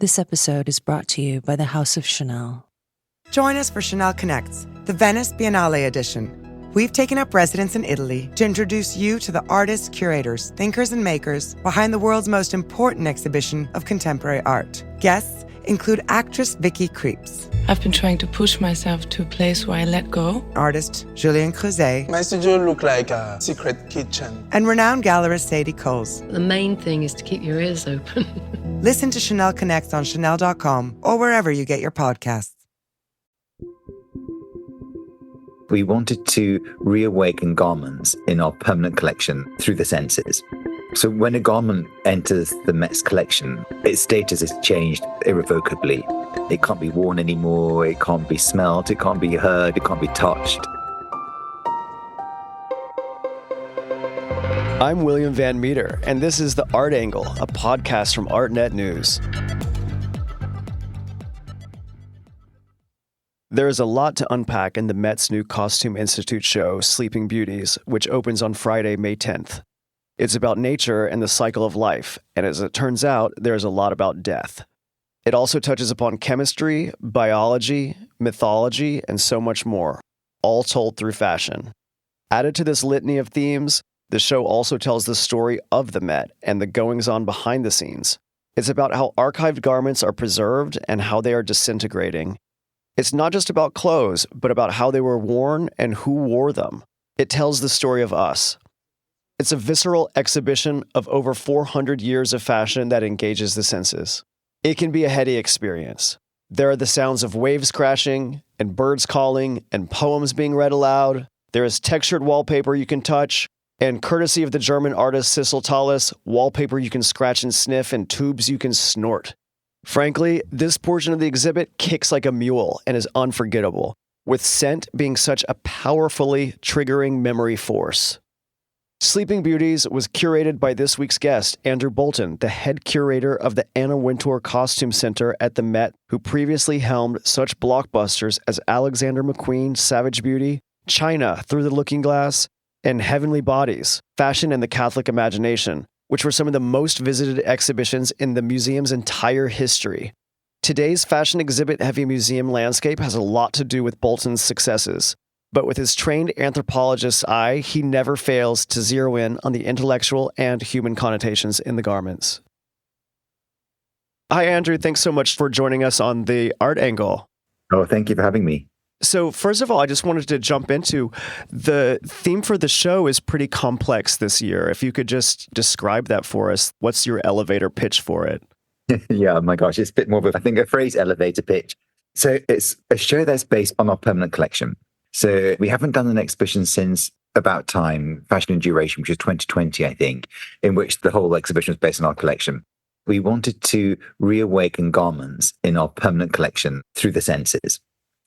This episode is brought to you by the House of Chanel. Join us for Chanel Connects, the Venice Biennale edition. We've taken up residence in Italy to introduce you to the artists, curators, thinkers, and makers behind the world's most important exhibition of contemporary art. Guests include actress Vicky Krieps. I've been trying to push myself to a place where I let go. Artist Julien Creuset. My studio looked like a secret kitchen. And renowned gallerist Sadie Coles. The main thing is to keep your ears open. Listen to Chanel Connects on Chanel.com or wherever you get your podcasts. We wanted to reawaken garments in our permanent collection through the senses. So when a garment enters the Met's collection, its status is changed irrevocably. It can't be worn anymore, it can't be smelled, it can't be heard, it can't be touched. I'm William Van Meter, and this is The Art Angle, a podcast from ArtNet News. There is a lot to unpack in the Met's new Costume Institute show, Sleeping Beauties, which opens on Friday, May 10th. It's about nature and the cycle of life, and as it turns out, there's a lot about death. It also touches upon chemistry, biology, mythology, and so much more, all told through fashion. Added to this litany of themes, the show also tells the story of the Met and the goings-on behind the scenes. It's about how archived garments are preserved and how they are disintegrating. It's not just about clothes, but about how they were worn and who wore them. It tells the story of us. It's a visceral exhibition of over 400 years of fashion that engages the senses. It can be a heady experience. There are the sounds of waves crashing, and birds calling, and poems being read aloud. There is textured wallpaper you can touch, and courtesy of the German artist Sissel Tallis, wallpaper you can scratch and sniff, and tubes you can snort. Frankly, this portion of the exhibit kicks like a mule and is unforgettable, with scent being such a powerfully triggering memory force. Sleeping Beauties was curated by this week's guest, Andrew Bolton, the head curator of the Anna Wintour Costume Center at the Met, who previously helmed such blockbusters as Alexander McQueen, Savage Beauty, China, Through the Looking Glass, and Heavenly Bodies, Fashion and the Catholic Imagination, which were some of the most visited exhibitions in the museum's entire history. Today's fashion exhibit-heavy museum landscape has a lot to do with Bolton's successes. But with his trained anthropologist's eye, he never fails to zero in on the intellectual and human connotations in the garments. Hi, Andrew. Thanks so much for joining us on The Art Angle. Oh, thank you for having me. So first of all, I just wanted to jump into the theme for the show is pretty complex this year. If you could just describe that for us, what's your elevator pitch for it? Yeah, oh my gosh, it's a bit more of a phrase elevator pitch. So it's a show that's based on our permanent collection. So we haven't done an exhibition since about time, Fashion and Duration, which was 2020, I think, in which the whole exhibition was based on our collection. We wanted to reawaken garments in our permanent collection through the senses.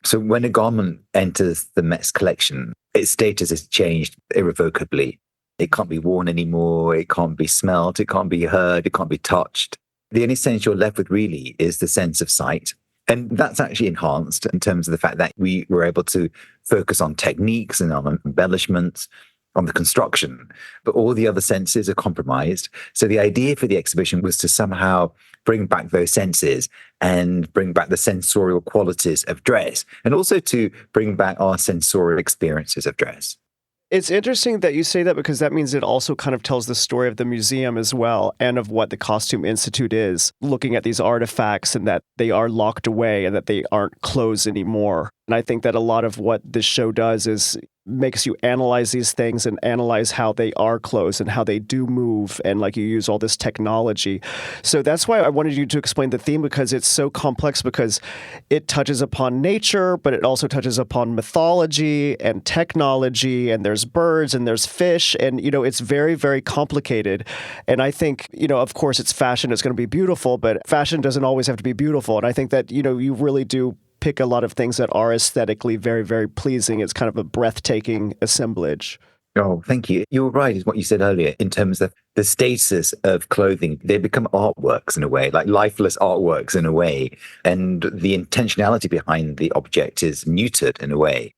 So when a garment enters the Met's collection, its status is changed irrevocably. It can't be worn anymore, it can't be smelled, it can't be heard, it can't be touched. The only sense you're left with really is the sense of sight. And that's actually enhanced in terms of the fact that we were able to focus on techniques and on embellishments, on the construction, but all the other senses are compromised. So the idea for the exhibition was to somehow bring back those senses and bring back the sensorial qualities of dress, and also to bring back our sensorial experiences of dress. It's interesting that you say that because that means it also kind of tells the story of the museum as well and of what the Costume Institute is, looking at these artifacts and that they are locked away and that they aren't closed anymore. And I think that a lot of what this show does is makes you analyze these things and analyze how they are closed and how they do move, and like you use all this technology. So that's why I wanted you to explain the theme, because it's so complex, because it touches upon nature, but it also touches upon mythology and technology, and there's birds and there's fish, and it's very, very complicated. And I think, of course it's fashion, it's going to be beautiful, but fashion doesn't always have to be beautiful. And I think that, you really do pick a lot of things that are aesthetically very, very pleasing. It's kind of a breathtaking assemblage. Oh, thank you. You were right, is what you said earlier, in terms of the status of clothing. They become artworks in a way, like lifeless artworks in a way. And the intentionality behind the object is muted in a way.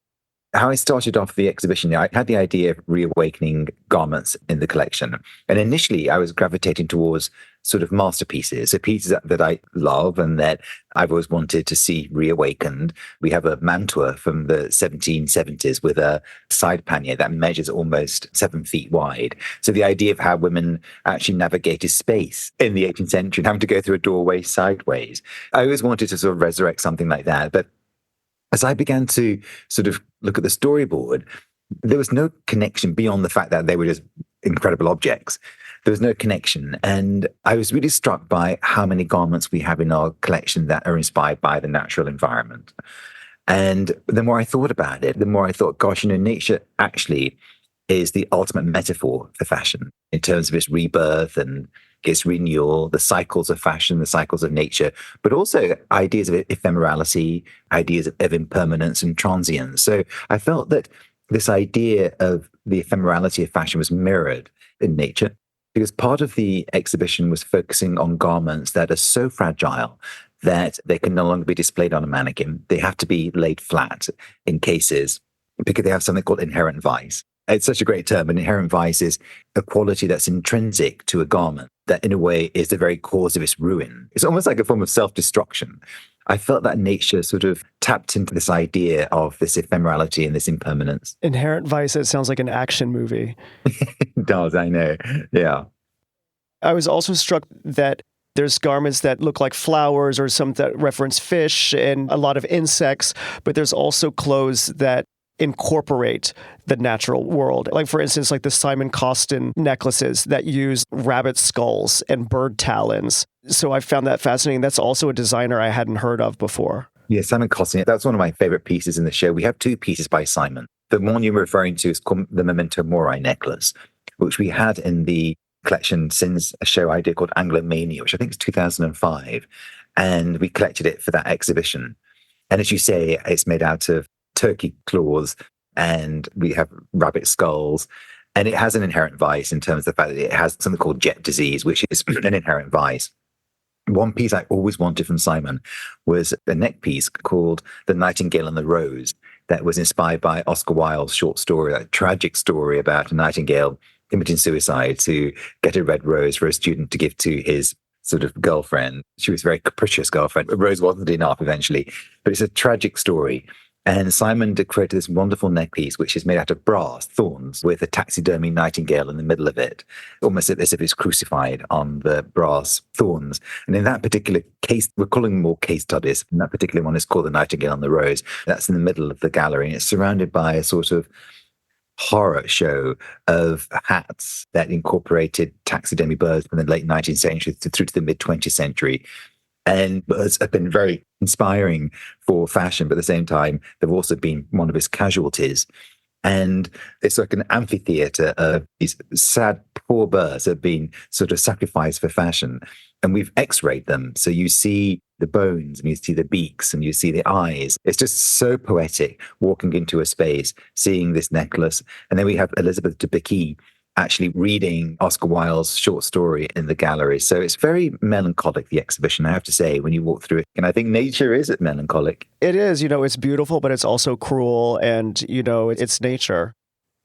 How I started off the exhibition, I had the idea of reawakening garments in the collection. And initially, I was gravitating towards sort of masterpieces, so pieces that I love and that I've always wanted to see reawakened. We have a mantua from the 1770s with a side pannier that measures almost 7 feet wide. So the idea of how women actually navigated space in the 18th century, having to go through a doorway sideways. I always wanted to sort of resurrect something like that. But as I began to sort of look at the storyboard, there was no connection beyond the fact that they were just incredible objects. There was no connection. And I was really struck by how many garments we have in our collection that are inspired by the natural environment. And the more I thought about it, the more I thought, gosh, nature actually is the ultimate metaphor for fashion in terms of its rebirth and its renewal, the cycles of fashion, the cycles of nature, but also ideas of ephemerality, ideas of impermanence and transience. So I felt that this idea of the ephemerality of fashion was mirrored in nature, because part of the exhibition was focusing on garments that are so fragile that they can no longer be displayed on a mannequin. They have to be laid flat in cases because they have something called inherent vice. It's such a great term. An inherent vice is a quality that's intrinsic to a garment that in a way is the very cause of its ruin. It's almost like a form of self-destruction. I felt that nature sort of tapped into this idea of this ephemerality and this impermanence. Inherent Vice, it sounds like an action movie. It does, I know. Yeah. I was also struck that there's garments that look like flowers or some that reference fish and a lot of insects, but there's also clothes that incorporate the natural world. Like, for instance, like the Simon Costin necklaces that use rabbit skulls and bird talons. So I found that fascinating. That's also a designer I hadn't heard of before. Yeah, Simon Costin, that's one of my favorite pieces in the show. We have 2 pieces by Simon. The one you're referring to is called the Memento Mori necklace, which we had in the collection since a show I did called Anglomania, which I think is 2005. And we collected it for that exhibition. And as you say, it's made out of turkey claws and we have rabbit skulls. And it has an inherent vice in terms of the fact that it has something called jet disease, which is an inherent vice. One piece I always wanted from Simon was a neck piece called The Nightingale and the Rose that was inspired by Oscar Wilde's short story, a tragic story about a nightingale committing suicide to get a red rose for a student to give to his sort of girlfriend. She was a very capricious girlfriend. A rose wasn't enough eventually, but it's a tragic story. And Simon created this wonderful neckpiece, which is made out of brass thorns with a taxidermy nightingale in the middle of it, almost as if it's crucified on the brass thorns. And in that particular case, we're calling them all case studies. And that particular one is called The Nightingale and the Rose. That's in the middle of the gallery. And it's surrounded by a sort of horror show of hats that incorporated taxidermy birds from the late 19th century through to the mid 20th century. And birds have been very inspiring for fashion, but at the same time, they've also been one of its casualties. And it's like an amphitheater of these sad, poor birds that have been sort of sacrificed for fashion. And we've x-rayed them. So you see the bones and you see the beaks and you see the eyes. It's just so poetic walking into a space, seeing this necklace. And then we have Elizabeth Debicki actually reading Oscar Wilde's short story in the gallery. So it's very melancholic, the exhibition, I have to say, when you walk through it. And I think nature is melancholic. It is, it's beautiful, but it's also cruel and, it's nature.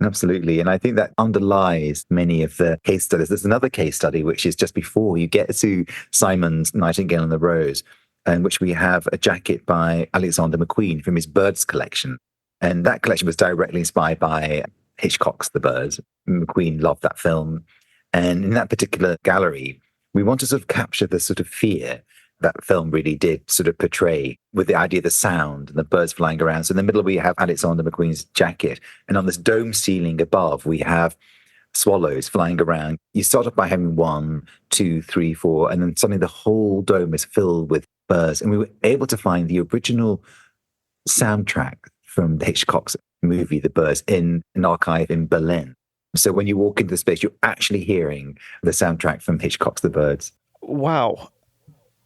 Absolutely. And I think that underlies many of the case studies. There's another case study, which is just before you get to Simon's Nightingale and the Rose, in which we have a jacket by Alexander McQueen from his Birds collection. And that collection was directly inspired by Hitchcock's The Birds. McQueen loved that film. And in that particular gallery, we want to sort of capture the sort of fear that film really did sort of portray with the idea of the sound and the birds flying around. So in the middle, we have Alexander McQueen's jacket. And on this dome ceiling above, we have swallows flying around. You start off by having 1, 2, 3, 4, and then suddenly the whole dome is filled with birds. And we were able to find the original soundtrack from the Hitchcock's movie, The Birds, in an archive in Berlin. So when you walk into the space, you're actually hearing the soundtrack from Hitchcock's The Birds. Wow.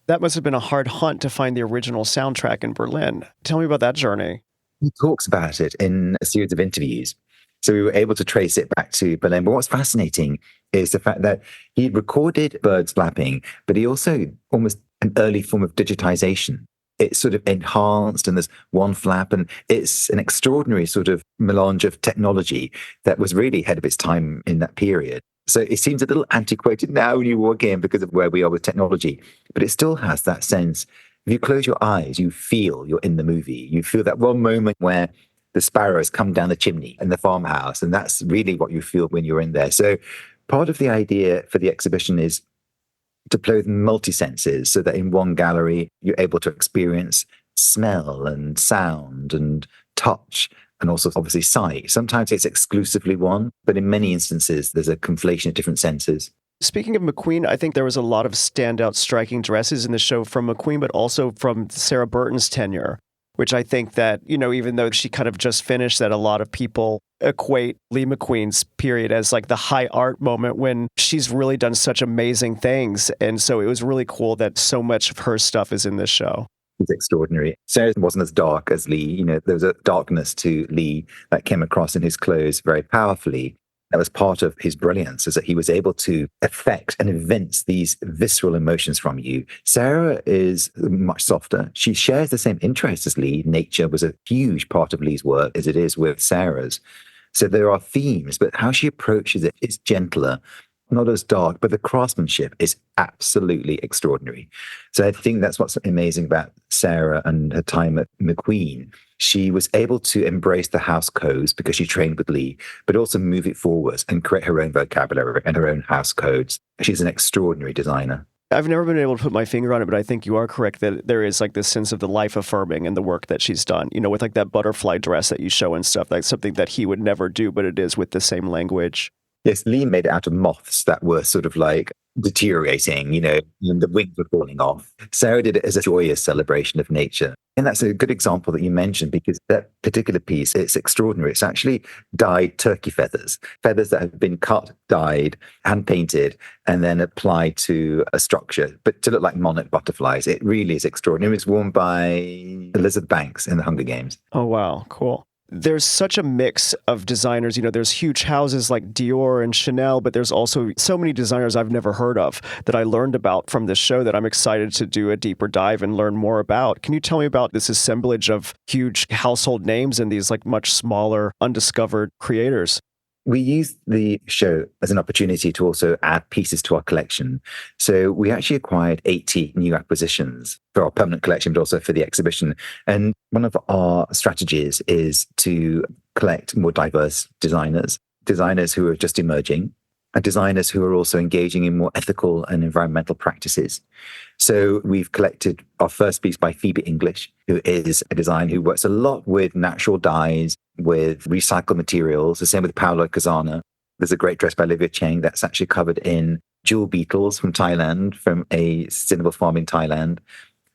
That must have been a hard hunt to find the original soundtrack in Berlin. Tell me about that journey. He talks about it in a series of interviews. So we were able to trace it back to Berlin. But what's fascinating is the fact that he recorded birds flapping, but he also almost an early form of digitization. it's sort of enhanced and there's one flap, and it's an extraordinary sort of melange of technology that was really ahead of its time in that period. So it seems a little antiquated now when you walk in because of where we are with technology, but it still has that sense. If you close your eyes, you feel you're in the movie. You feel that one moment where the sparrows come down the chimney in the farmhouse, and that's really what you feel when you're in there. So part of the idea for the exhibition is to play with multi-senses so that in one gallery, you're able to experience smell and sound and touch and also obviously sight. Sometimes it's exclusively one, but in many instances, there's a conflation of different senses. Speaking of McQueen, I think there was a lot of standout, striking dresses in the show from McQueen, but also from Sarah Burton's tenure, which I think that, even though she kind of just finished, that a lot of people equate Lee McQueen's period as like the high art moment when she's really done such amazing things. And so it was really cool that so much of her stuff is in this show. It's extraordinary. Sarah wasn't as dark as Lee. There was a darkness to Lee that came across in his clothes very powerfully. That was part of his brilliance, is that he was able to affect and evince these visceral emotions from you. Sarah is much softer. She shares the same interests as Lee. Nature was a huge part of Lee's work, as it is with Sarah's. So there are themes, but how she approaches it is gentler, not as dark, but the craftsmanship is absolutely extraordinary. So I think that's what's amazing about Sarah and her time at McQueen. She was able to embrace the house codes because she trained with Lee, but also move it forwards and create her own vocabulary and her own house codes. She's an extraordinary designer. I've never been able to put my finger on it, but I think you are correct that there is like this sense of the life affirming in the work that she's done, with like that butterfly dress that you show and stuff. That's something that he would never do, but it is with the same language. Yes, Lee made it out of moths that were sort of like deteriorating, and the wings were falling off. Sarah did it as a joyous celebration of nature. And that's a good example that you mentioned, because that particular piece, it's extraordinary. It's actually dyed turkey feathers that have been cut, dyed, hand painted, and then applied to a structure, but to look like monarch butterflies. It really is extraordinary. It was worn by Elizabeth Banks in the Hunger Games. Oh, wow. Cool. There's such a mix of designers. There's huge houses like Dior and Chanel, but there's also so many designers I've never heard of that I learned about from this show that I'm excited to do a deeper dive and learn more about. Can you tell me about this assemblage of huge household names and these like much smaller, undiscovered creators? We used the show as an opportunity to also add pieces to our collection. So we actually acquired 80 new acquisitions for our permanent collection, but also for the exhibition. And one of our strategies is to collect more diverse designers who are just emerging, and designers who are also engaging in more ethical and environmental practices. So we've collected our first piece by Phoebe English, who is a designer who works a lot with natural dyes, with recycled materials. The same with Paolo Casana. There's a great dress by Olivia Cheng that's actually covered in jewel beetles from Thailand, from a sustainable farm in Thailand.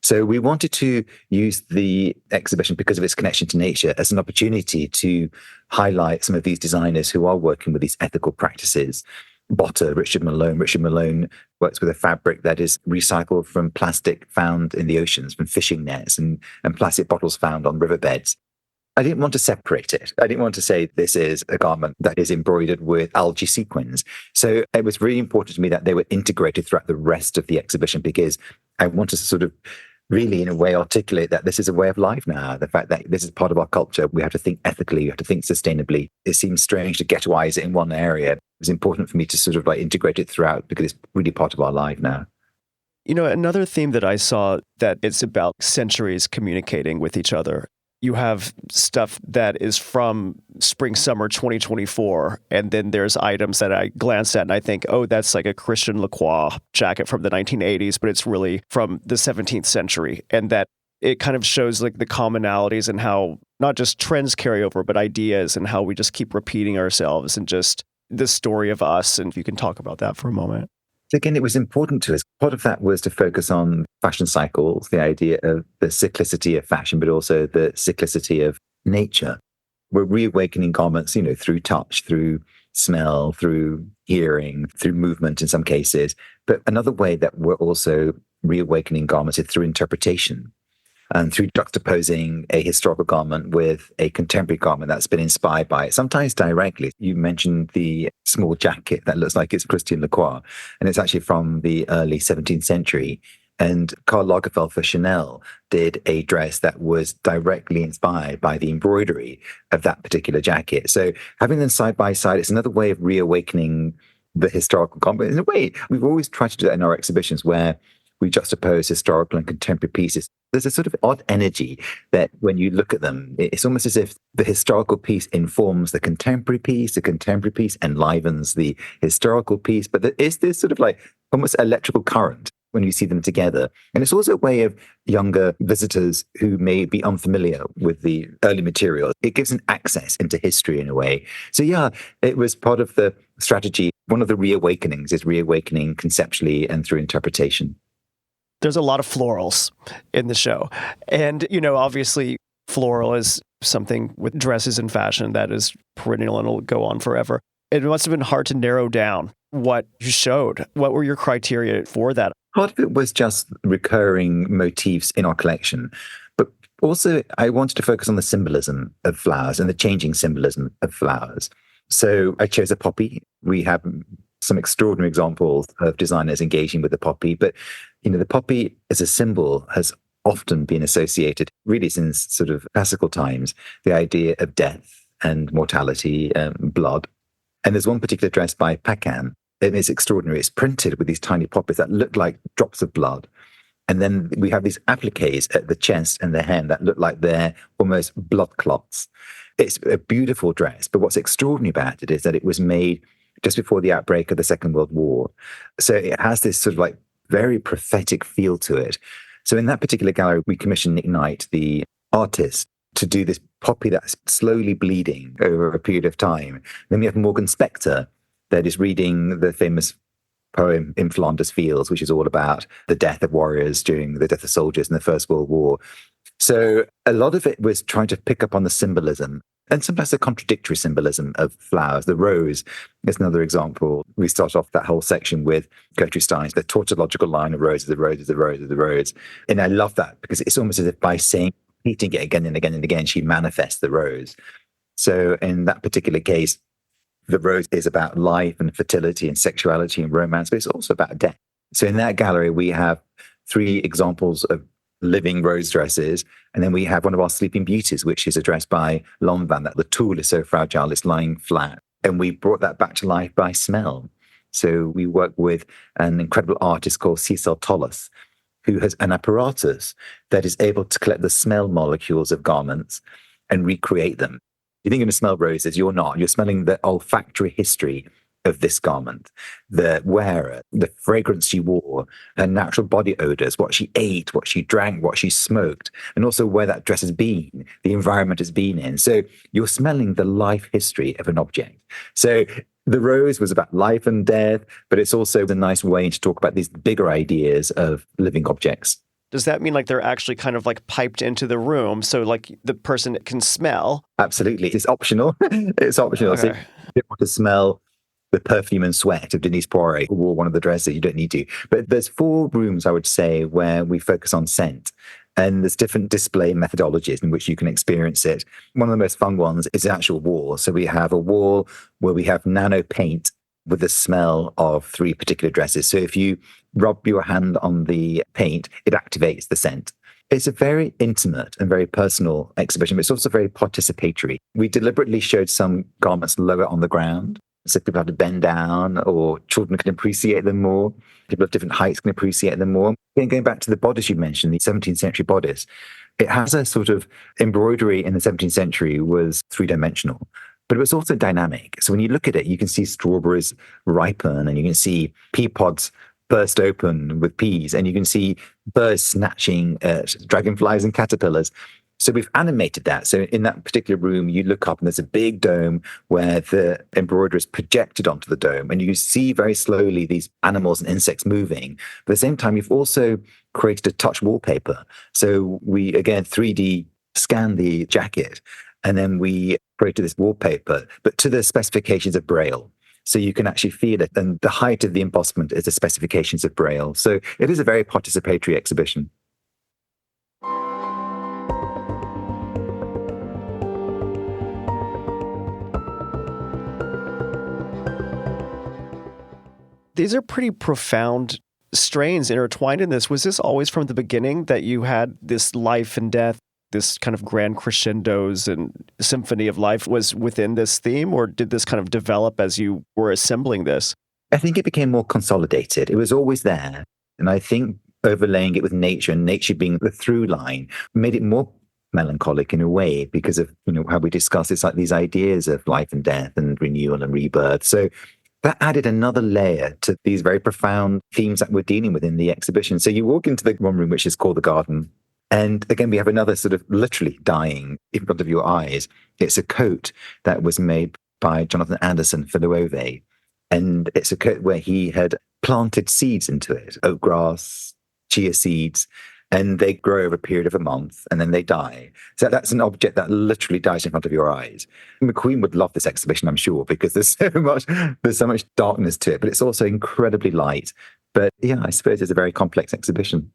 So we wanted to use the exhibition, because of its connection to nature, as an opportunity to highlight some of these designers who are working with these ethical practices. Botter, Richard Malone. Richard Malone works with a fabric that is recycled from plastic found in the oceans, from fishing nets and plastic bottles found on riverbeds. I didn't want to separate it. I didn't want to say this is a garment that is embroidered with algae sequins. So it was really important to me that they were integrated throughout the rest of the exhibition, because I wanted to sort of really, in a way, articulate that this is a way of life now. The fact that this is part of our culture. We have to think ethically. We have to think sustainably. It seems strange to ghettoize it in one area. It was important for me to sort of like integrate it throughout, because it's really part of our life now. Another theme that I saw, that it's about centuries communicating with each other. You have stuff that is from spring, summer 2024. And then there's items that I glance at and I think, oh, that's like a Christian Lacroix jacket from the 1980s, but it's really from the 17th century. And that it kind of shows like the commonalities and how not just trends carry over, but ideas, and how we just keep repeating ourselves, and just the story of us. And if you can talk about that for a moment. Again, it was important to us. Part of that was to focus on fashion cycles, the idea of the cyclicity of fashion, but also the cyclicity of nature. We're reawakening garments, through touch, through smell, through hearing, through movement in some cases. But another way that we're also reawakening garments is through interpretation, and through juxtaposing a historical garment with a contemporary garment that's been inspired by it, sometimes directly. You mentioned the small jacket that looks like it's Christian Lacroix, and it's actually from the early 17th century. And Karl Lagerfeld for Chanel did a dress that was directly inspired by the embroidery of that particular jacket. So having them side by side, it's another way of reawakening the historical context. In a way, we've always tried to do that in our exhibitions where we juxtapose historical and contemporary pieces. There's a sort of odd energy that when you look at them, it's almost as if the historical piece informs the contemporary piece enlivens the historical piece. But there is this sort of like almost electrical current when you see them together. And it's also a way of younger visitors who may be unfamiliar with the early material. It gives an access into history in a way. So yeah, it was part of the strategy. One of the reawakenings is reawakening conceptually and through interpretation. There's a lot of florals in the show. And, obviously floral is something with dresses and fashion that is perennial and will go on forever. It must have been hard to narrow down what you showed. What were your criteria for that? Part of it was just recurring motifs in our collection. But also, I wanted to focus on the symbolism of flowers and the changing symbolism of flowers. So I chose a poppy. We have some extraordinary examples of designers engaging with the poppy. But, the poppy as a symbol has often been associated, really since sort of classical times, the idea of death and mortality and blood. And there's one particular dress by Pacan, and it's extraordinary. It's printed with these tiny poppies that look like drops of blood. And then we have these appliques at the chest and the hem that look like they're almost blood clots. It's a beautiful dress, but what's extraordinary about it is that it was made just before the outbreak of the Second World War. So it has this sort of like very prophetic feel to it. So in that particular gallery, we commissioned Nick Knight, the artist, to do this poppy that's slowly bleeding over a period of time. Then we have Morgan Spector that is reading the famous poem In Flanders Fields, which is all about the death of warriors during the death of soldiers in the First World War. So a lot of it was trying to pick up on the symbolism and sometimes the contradictory symbolism of flowers. The rose is another example. We start off that whole section with Gertrude Stein's, the tautological line of roses, the roses, the roses, the rose. And I love that because it's almost as if by repeating it again and again and again, she manifests the rose. So in that particular case, the rose is about life and fertility and sexuality and romance, but it's also about death. So in that gallery, we have 3 examples of living rose dresses. And then we have one of our Sleeping Beauties, which is a dress by Lanvin, that the tulle is so fragile, it's lying flat. And we brought that back to life by smell. So we work with an incredible artist called Cecil Tollas, who has an apparatus that is able to collect the smell molecules of garments and recreate them. You think you're going to smell roses, you're not. You're smelling the olfactory history of this garment, the wearer, the fragrance she wore, her natural body odors, what she ate, what she drank, what she smoked, and also where that dress has been, the environment has been in. So you're smelling the life history of an object. So the rose was about life and death, but it's also a nice way to talk about these bigger ideas of living objects. Does that mean like they're actually kind of like piped into the room so like the person can smell? Absolutely. It's optional. It's optional. Okay. So if you want to smell the perfume and sweat of Denise Poirier, who wore one of the dresses, you don't need to. But there's 4 rooms, I would say, where we focus on scent. And there's different display methodologies in which you can experience it. One of the most fun ones is the actual wall. So we have a wall where we have nano paint with the smell of 3 particular dresses. So if you rub your hand on the paint, it activates the scent. It's a very intimate and very personal exhibition, but it's also very participatory. We deliberately showed some garments lower on the ground, so people have to bend down, or children can appreciate them more. People of different heights can appreciate them more. Again, going back to the bodice you mentioned, the 17th century bodice, it has a sort of embroidery in the 17th century was 3-dimensional, but it was also dynamic. So when you look at it, you can see strawberries ripen, and you can see pea pods burst open with peas, and you can see birds snatching at dragonflies and caterpillars. So we've animated that. So in that particular room, you look up and there's a big dome where the embroidery is projected onto the dome, and you see very slowly these animals and insects moving. But at the same time, you've also created a touch wallpaper. So we, again, 3D scanned the jacket, and then we created this wallpaper, but to the specifications of Braille. So you can actually feel it. And the height of the embossment is the specifications of Braille. So it is a very participatory exhibition. These are pretty profound strains intertwined in this. Was this always from the beginning that you had this life and death, this kind of grand crescendos and symphony of life was within this theme, or did this kind of develop as you were assembling this? I think it became more consolidated. It was always there. And I think overlaying it with nature and nature being the through line made it more melancholic in a way because of, how we discuss it's like these ideas of life and death and renewal and rebirth. So that added another layer to these very profound themes that we're dealing with in the exhibition. So you walk into the one room, which is called the garden. And again, we have another sort of literally dying in front of your eyes. It's a coat that was made by Jonathan Anderson for Loewe. And it's a coat where he had planted seeds into it, oat grass, chia seeds, and they grow over a period of a month and then they die. So that's an object that literally dies in front of your eyes. McQueen would love this exhibition, I'm sure, because there's so much darkness to it, but it's also incredibly light. But yeah, I suppose it's a very complex exhibition.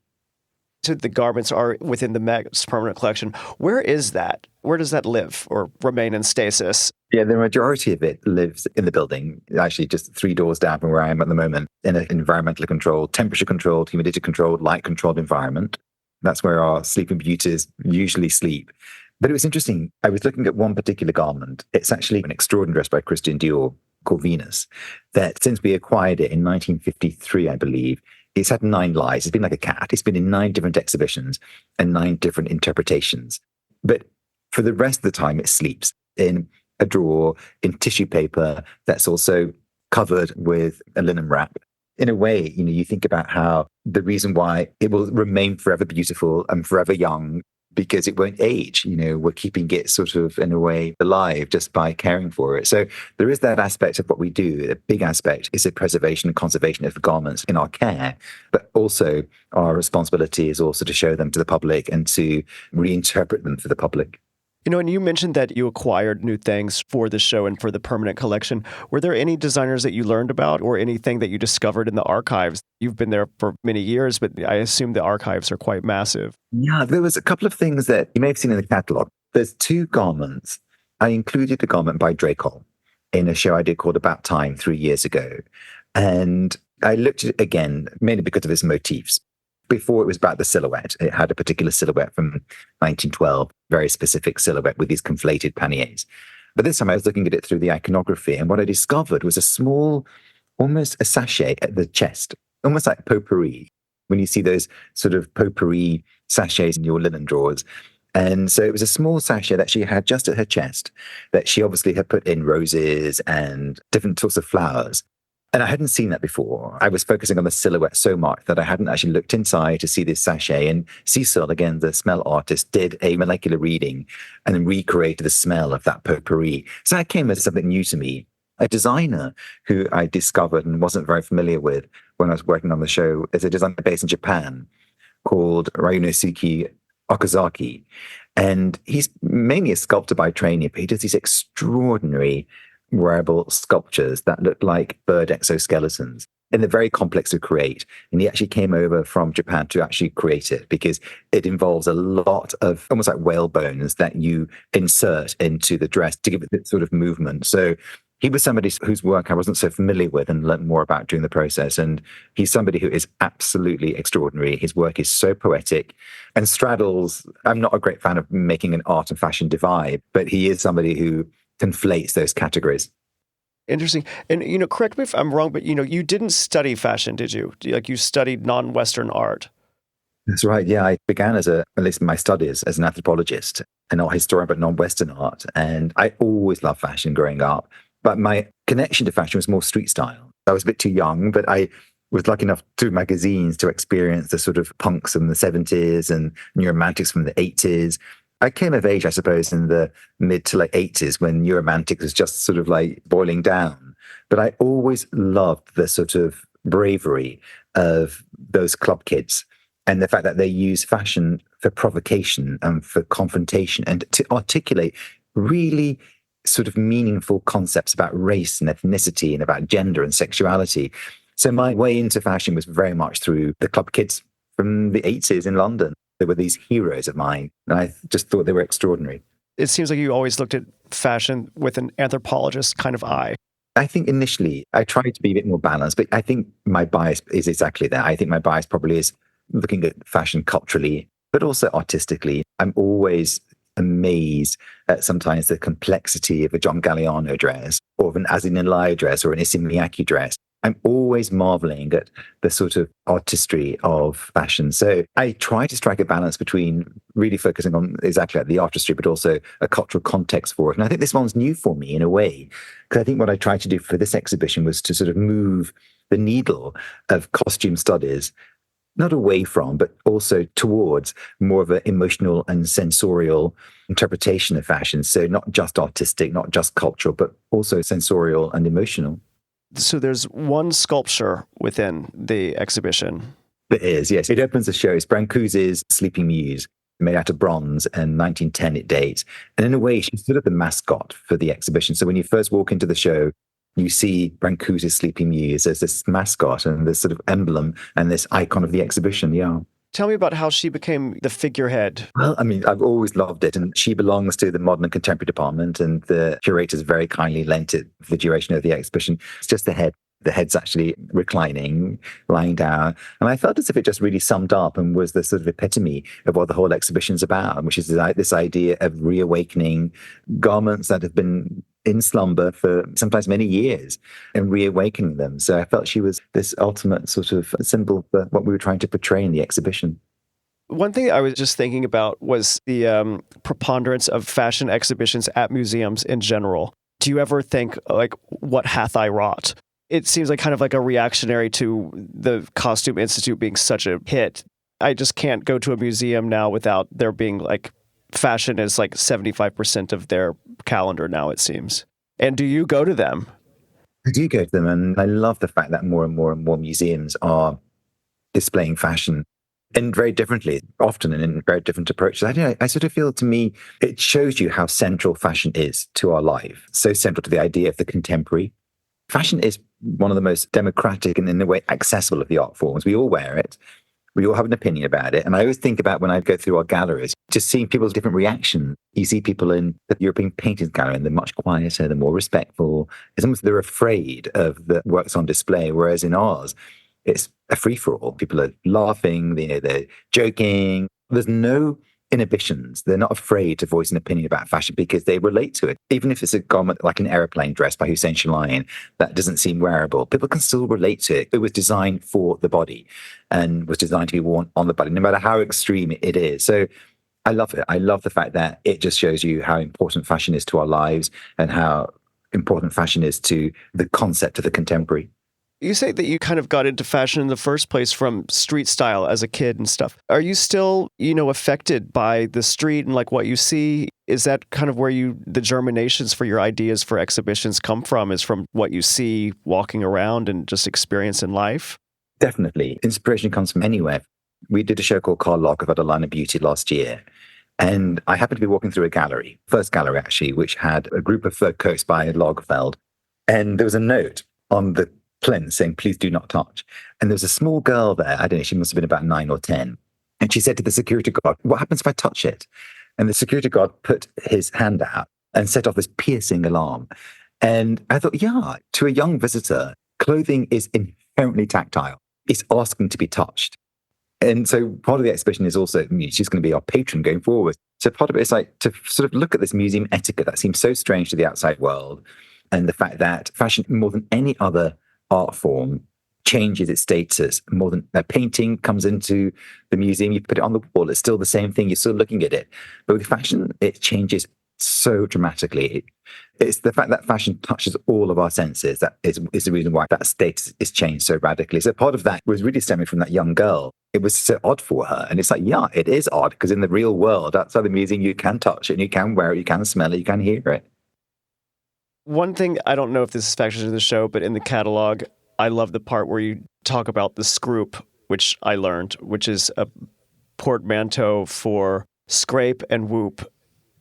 So the garments are within the Met's permanent collection. Where is that? Where does that live or remain in stasis? Yeah, the majority of it lives in the building, actually just 3 doors down from where I am at the moment, in an environmentally controlled, temperature controlled, humidity controlled, light controlled environment. That's where our sleeping beauties usually sleep. But it was interesting. I was looking at one particular garment. It's actually an extraordinary dress by Christian Dior called Venus, that since we acquired it in 1953, I believe, it's had 9 lives. It's been like a cat. It's been in 9 different exhibitions and 9 different interpretations. But for the rest of the time, it sleeps in a drawer in tissue paper that's also covered with a linen wrap. In a way, you think about how the reason why it will remain forever beautiful and forever young, because it won't age. We're keeping it sort of, in a way, alive just by caring for it. So there is that aspect of what we do. A big aspect is the preservation and conservation of the garments in our care, but also our responsibility is also to show them to the public and to reinterpret them for the public. And you mentioned that you acquired new things for the show and for the permanent collection. Were there any designers that you learned about or anything that you discovered in the archives? You've been there for many years, but I assume the archives are quite massive. Yeah, there was a couple of things that you may have seen in the catalogue. There's 2 garments. I included a garment by Dracol in a show I did called About Time 3 years ago. And I looked at it again, mainly because of its motifs. Before it was about the silhouette. It had a particular silhouette from 1912, very specific silhouette with these conflated panniers. But this time I was looking at it through the iconography, and what I discovered was a small, almost a sachet at the chest, almost like potpourri, when you see those sort of potpourri sachets in your linen drawers. And so it was a small sachet that she had just at her chest that she obviously had put in roses and different sorts of flowers. And I hadn't seen that before. I was focusing on the silhouette so much that I hadn't actually looked inside to see this sachet. And Cecil, again, the smell artist, did a molecular reading and then recreated the smell of that potpourri. So that came as something new to me. A designer who I discovered and wasn't very familiar with when I was working on the show is a designer based in Japan called Ryunosuke Okazaki. And he's mainly a sculptor by training, but he does these extraordinary wearable sculptures that look like bird exoskeletons. And they're very complex to create. And he actually came over from Japan to actually create it because it involves a lot of almost like whale bones that you insert into the dress to give it this sort of movement. So he was somebody whose work I wasn't so familiar with and learned more about during the process. And he's somebody who is absolutely extraordinary. His work is so poetic and straddles, I'm not a great fan of making an art and fashion divide, but he is somebody who conflates those categories. Interesting. And, correct me if I'm wrong, but, you didn't study fashion, did you? Like you studied non-Western art. That's right. Yeah, I began at least my studies as an anthropologist, an art historian, but non-Western art. And I always loved fashion growing up. But my connection to fashion was more street style. I was a bit too young, but I was lucky enough through magazines to experience the sort of punks from the 70s and new romantics from the 80s. I came of age, I suppose, in the mid to late 80s when New Romantics was just sort of like boiling down. But I always loved the sort of bravery of those club kids and the fact that they use fashion for provocation and for confrontation and to articulate really sort of meaningful concepts about race and ethnicity and about gender and sexuality. So my way into fashion was very much through the club kids from the 80s in London. They were these heroes of mine, and I just thought they were extraordinary. It seems like you always looked at fashion with an anthropologist kind of eye. I think initially I tried to be a bit more balanced, but I think my bias is exactly that. I think my bias probably is looking at fashion culturally, but also artistically. I'm always amazed at sometimes the complexity of a John Galliano dress or of an Asinalaya dress or an Issey Miyake dress. I'm always marveling at the sort of artistry of fashion. So I try to strike a balance between really focusing on exactly like the artistry, but also a cultural context for it. And I think this one's new for me in a way, because I think what I tried to do for this exhibition was to sort of move the needle of costume studies not away from, but also towards more of an emotional and sensorial interpretation of fashion. So not just artistic, not just cultural, but also sensorial and emotional. So there's one sculpture within the exhibition. It is, yes. It opens the show. It's Brancusi's Sleeping Muse, made out of bronze, and 1910 it dates. And in a way, she's sort of the mascot for the exhibition. So when you first walk into the show, you see Brancusi's Sleeping Muse as this mascot and this sort of emblem and this icon of the exhibition, yeah. Tell me about how she became the figurehead. Well, I mean, I've always loved it. And she belongs to the modern and contemporary department. And the curators very kindly lent it for the duration of the exhibition. It's just the head. The head's actually reclining, lying down. And I felt as if it just really summed up and was the sort of epitome of what the whole exhibition's about, which is this idea of reawakening garments that have been in slumber for sometimes many years and reawakening them. So I felt she was this ultimate sort of symbol for what we were trying to portray in the exhibition. One thing I was just thinking about was the preponderance of fashion exhibitions at museums in general. Do you ever think, like, what hath I wrought? It seems like kind of like a reactionary to the Costume Institute being such a hit. I just can't go to a museum now without there being like fashion is like 75% of their calendar now, it seems. And do you go to them? I do go to them, and I love the fact that more and more and more museums are displaying fashion and very differently, often and in very different approaches. I don't know, I sort of feel, to me, it shows you how central fashion is to our life. So central to the idea of the contemporary. Fashion is one of the most democratic and in a way accessible of the art forms. We all wear it. We all have an opinion about it. And I always think about when I go through our galleries, just seeing people's different reactions. You see people in the European Paintings Gallery, and they're much quieter, they're more respectful. It's almost they're afraid of the works on display, whereas in ours, it's a free-for-all. People are laughing, they're joking. There's no inhibitions. They're not afraid to voice an opinion about fashion because they relate to it. Even if it's a garment like an aeroplane dress by Hussein Chalayan that doesn't seem wearable, people can still relate to it. It was designed for the body and was designed to be worn on the body, no matter how extreme it is. So I love it. I love the fact that it just shows you how important fashion is to our lives and how important fashion is to the concept of the contemporary. You say that you kind of got into fashion in the first place from street style as a kid and stuff. Are you still, affected by the street and like what you see? Is that kind of where the germinations for your ideas for exhibitions come from, is from what you see walking around and just experience in life? Definitely. Inspiration comes from anywhere. We did a show called Carl Lock about a line of beauty last year. And I happened to be walking through a gallery, first gallery actually, which had a group of fur coats by Lagerfeld. And there was a note on the plinth saying, "Please do not touch." And there was a small girl there, I don't know, she must have been about 9 or 10. And she said to the security guard, "What happens if I touch it?" And the security guard put his hand out and set off this piercing alarm. And I thought, yeah, to a young visitor, clothing is inherently tactile. It's asking to be touched. And so part of the exhibition is also, she's going to be our patron going forward. So part of it is like to sort of look at this museum etiquette that seems so strange to the outside world. And the fact that fashion, more than any other art form, changes its status. More than a painting comes into the museum, you put it on the wall, it's still the same thing, you're still looking at it. But with fashion, it changes so dramatically. It's the fact that fashion touches all of our senses that is the reason why that status is changed so radically. So part of that was really stemming from that young girl. It was so odd for her. And it's like, yeah, it is odd, because in the real world, outside the museum, you can touch it, and you can wear it, you can smell it, you can hear it. One thing, I don't know if this is factored into the show, but in the catalog, I love the part where you talk about the scroop, which I learned, which is a portmanteau for scrape and whoop,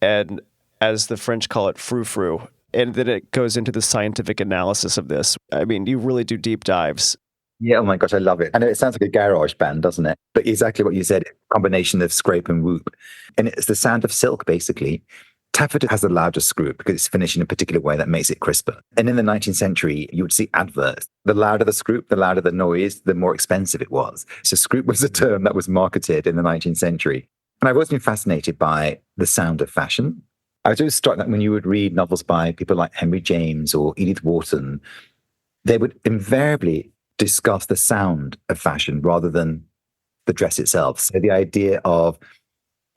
and as the French call it, frou-frou. And then it goes into the scientific analysis of this. I mean, you really do deep dives. Yeah, oh my gosh, I love it. I know it sounds like a garage band, doesn't it? But exactly what you said, a combination of scrape and whoop. And it's the sound of silk, basically, taffeta has a louder screw because it's finished in a particular way that makes it crisper. And in the 19th century, you would see adverts. The louder the screw, the louder the noise, the more expensive it was. So screw was a term that was marketed in the 19th century. And I've always been fascinated by the sound of fashion. I was always struck that when you would read novels by people like Henry James or Edith Wharton, they would invariably discuss the sound of fashion rather than the dress itself. So the idea of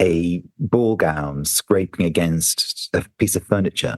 a ball gown scraping against a piece of furniture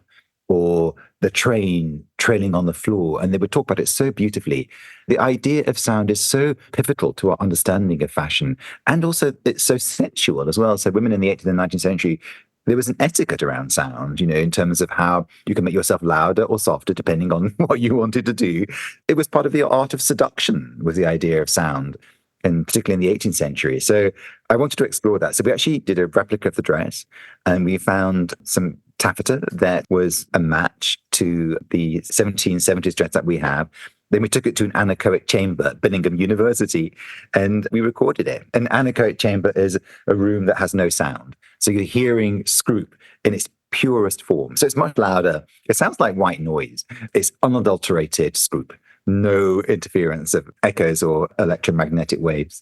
or the train trailing on the floor, and they would talk about it so beautifully. The idea of sound is so pivotal to our understanding of fashion, and also it's so sensual as well. So women in the 18th and 19th century, there was an etiquette around sound, in terms of how you can make yourself louder or softer depending on what you wanted to do. It was part of the art of seduction, was the idea of sound, and particularly in the 18th century. So I wanted to explore that. So we actually did a replica of the dress, and we found some taffeta that was a match to the 1770s dress that we have. Then we took it to an anechoic chamber at Birmingham University, and we recorded it. An anechoic chamber is a room that has no sound. So you're hearing scroop in its purest form. So it's much louder. It sounds like white noise. It's unadulterated scroop. No interference of echoes or electromagnetic waves.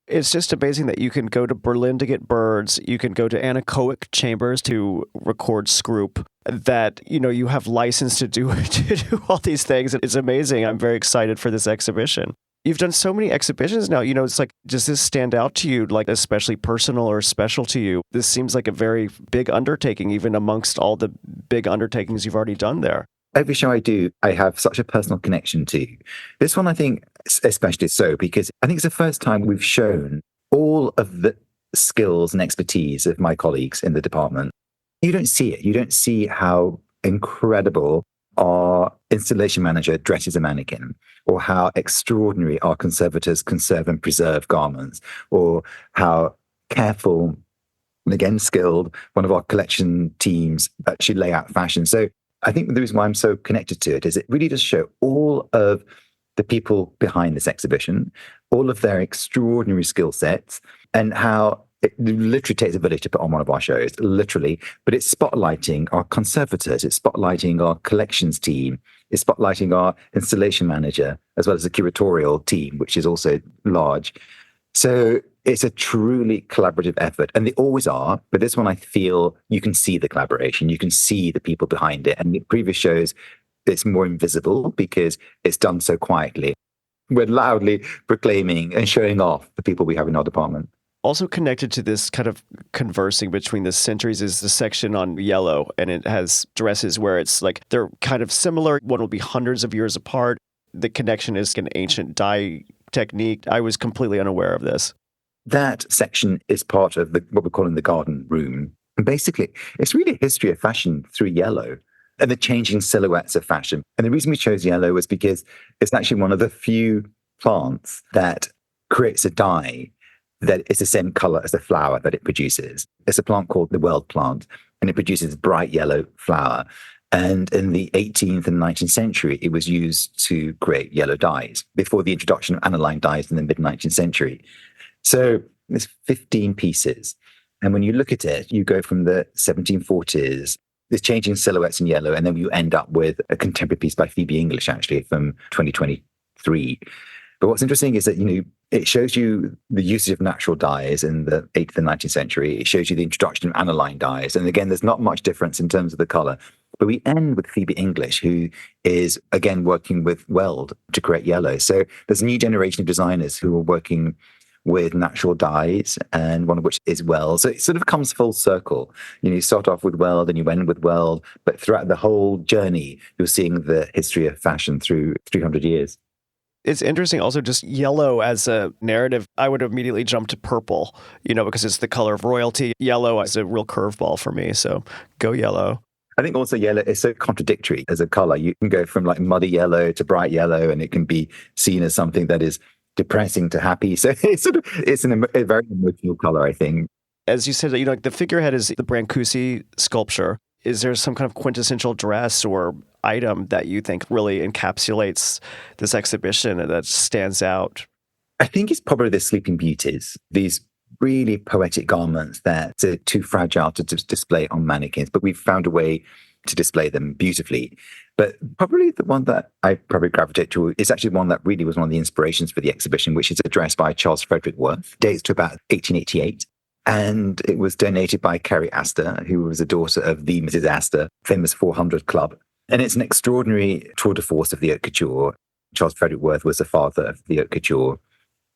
It's just amazing that you can go to Berlin to get birds. You can go to anechoic chambers to record scroop. That, you have license to do all these things. It's amazing. I'm very excited for this exhibition. You've done so many exhibitions now. It's like, does this stand out to you, like especially personal or special to you? This seems like a very big undertaking, even amongst all the big undertakings you've already done there. Every show I do, I have such a personal connection to. This one, I think, especially so, because I think it's the first time we've shown all of the skills and expertise of my colleagues in the department. You don't see it. You don't see how incredible our installation manager dresses a mannequin, or how extraordinary our conservators conserve and preserve garments, or how careful and again skilled one of our collection teams actually lay out fashion. So I think the reason why I'm so connected to it is it really does show all of the people behind this exhibition, all of their extraordinary skill sets, and how it literally takes a village to put on one of our shows, literally. But it's spotlighting our conservators, it's spotlighting our collections team, it's spotlighting our installation manager, as well as the curatorial team, which is also large. So it's a truly collaborative effort, and they always are. But this one, I feel you can see the collaboration, you can see the people behind it. And the previous shows, it's more invisible because it's done so quietly. We're loudly proclaiming and showing off the people we have in our department. Also connected to this kind of conversing between the centuries is the section on yellow, and it has dresses where it's like they're kind of similar. One will be hundreds of years apart. The connection is an ancient dye technique. I was completely unaware of this. That section is part of what we're calling the garden room. And basically, it's really a history of fashion through yellow and the changing silhouettes of fashion. And the reason we chose yellow was because it's actually one of the few plants that creates a dye that is the same color as the flower that it produces. It's a plant called the world plant, and it produces bright yellow flower. And in the 18th and 19th century, it was used to create yellow dyes before the introduction of aniline dyes in the mid-19th century. So there's 15 pieces. And when you look at it, you go from the 1740s, there's changing silhouettes in yellow, and then you end up with a contemporary piece by Phoebe English, actually, from 2023. But what's interesting is that, it shows you the usage of natural dyes in the 18th and 19th century. It shows you the introduction of aniline dyes. And again, there's not much difference in terms of the color. But we end with Phoebe English, who is, again, working with weld to create yellow. So there's a new generation of designers who are working with natural dyes, and one of which is weld. So it sort of comes full circle. You start off with weld and you end with weld, but throughout the whole journey, you're seeing the history of fashion through 300 years. It's interesting also just yellow as a narrative. I would immediately jump to purple, because it's the color of royalty. Yellow is a real curveball for me. So go yellow. I think also yellow is so contradictory as a color. You can go from like muddy yellow to bright yellow, and it can be seen as something that is depressing to happy. So it's a very emotional color, I think. As you said, the figurehead is the Brancusi sculpture. Is there some kind of quintessential dress or item that you think really encapsulates this exhibition and that stands out? I think it's probably the Sleeping Beauties. These really poetic garments that are too fragile to just display on mannequins, but we've found a way to display them beautifully. But probably the one that I probably gravitate to is actually one that really was one of the inspirations for the exhibition, which is a dress by Charles Frederick Worth, dates to about 1888. And it was donated by Carrie Astor, who was a daughter of the Mrs. Astor, famous 400 Club. And it's an extraordinary tour de force of the haute couture. Charles Frederick Worth was the father of the haute couture.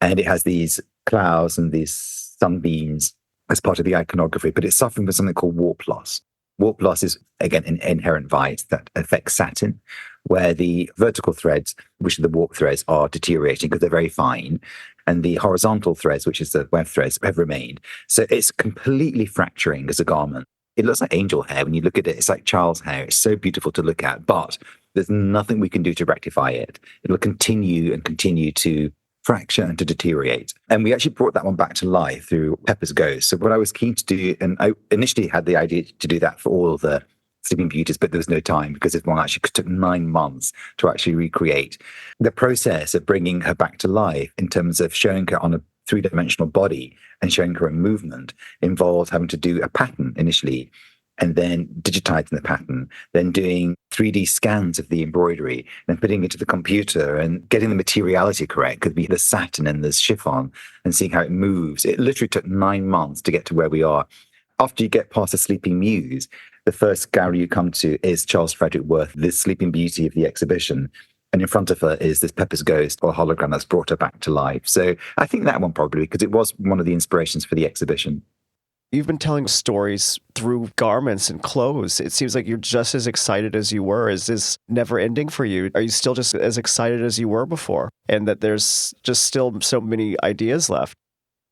And it has these clouds and these sunbeams as part of the iconography, but it's suffering from something called warp loss. Warp loss is, again, an inherent vice that affects satin, where the vertical threads, which are the warp threads, are deteriorating because they're very fine, and the horizontal threads, which is the web threads, have remained. So it's completely fracturing as a garment. It looks like angel hair. When you look at it, it's like child's hair. It's so beautiful to look at, but there's nothing we can do to rectify it. It'll continue and continue to fracture and to deteriorate. And we actually brought that one back to life through Pepper's Ghost. So what I was keen to do, and I initially had the idea to do that for all of the Sleeping Beauties, but there was no time because this one actually took 9 months to actually recreate. The process of bringing her back to life in terms of showing her on a three-dimensional body and showing her in movement involved having to do a pattern initially, and then digitizing the pattern, then doing 3D scans of the embroidery, then putting it to the computer and getting the materiality correct, because the satin and the chiffon, and seeing how it moves. It literally took 9 months to get to where we are. After you get past the Sleeping Muse, the first gallery you come to is Charles Frederick Worth, the Sleeping Beauty of the exhibition. And in front of her is this Pepper's Ghost, or hologram that's brought her back to life. So I think that one probably, because it was one of the inspirations for the exhibition. You've been telling stories through garments and clothes. It seems like you're just as excited as you were. Is this never ending for you? Are you still just as excited as you were before? And that there's just still so many ideas left?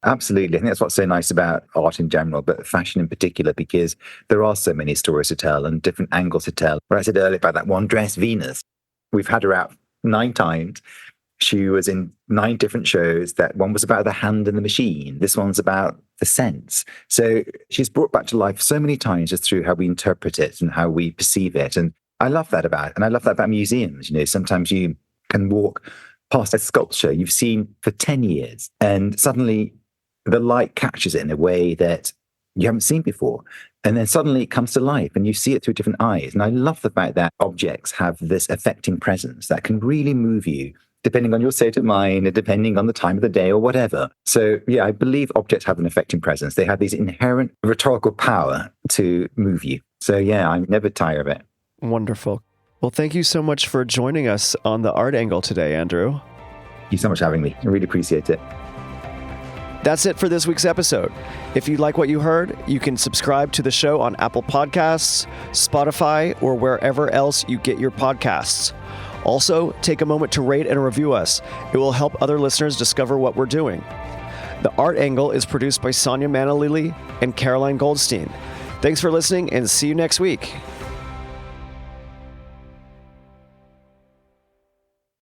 Absolutely. I think that's what's so nice about art in general, but fashion in particular, because there are so many stories to tell and different angles to tell. Where I said earlier about that one dress, Venus, we've had her out 9 times. She was in 9 different shows. That one was about the hand and the machine. This one's about the sense. So she's brought back to life so many times just through how we interpret it and how we perceive it. And I love that about it. And I love that about museums. You know, sometimes you can walk past a sculpture you've seen for 10 years and suddenly the light catches it in a way that you haven't seen before. And then suddenly it comes to life and you see it through different eyes. And I love the fact that objects have this affecting presence that can really move you depending on your state of mind and depending on the time of the day or whatever. So yeah, I believe objects have an affecting presence. They have these inherent rhetorical power to move you. So yeah, I'm never tired of it. Wonderful. Well, thank you so much for joining us on the Art Angle today, Andrew. Thank you so much for having me. I really appreciate it. That's it for this week's episode. If you like what you heard, you can subscribe to the show on Apple Podcasts, Spotify, or wherever else you get your podcasts. Also, take a moment to rate and review us. It will help other listeners discover what we're doing. The Art Angle is produced by Sonia Manalili and Caroline Goldstein. Thanks for listening and see you next week.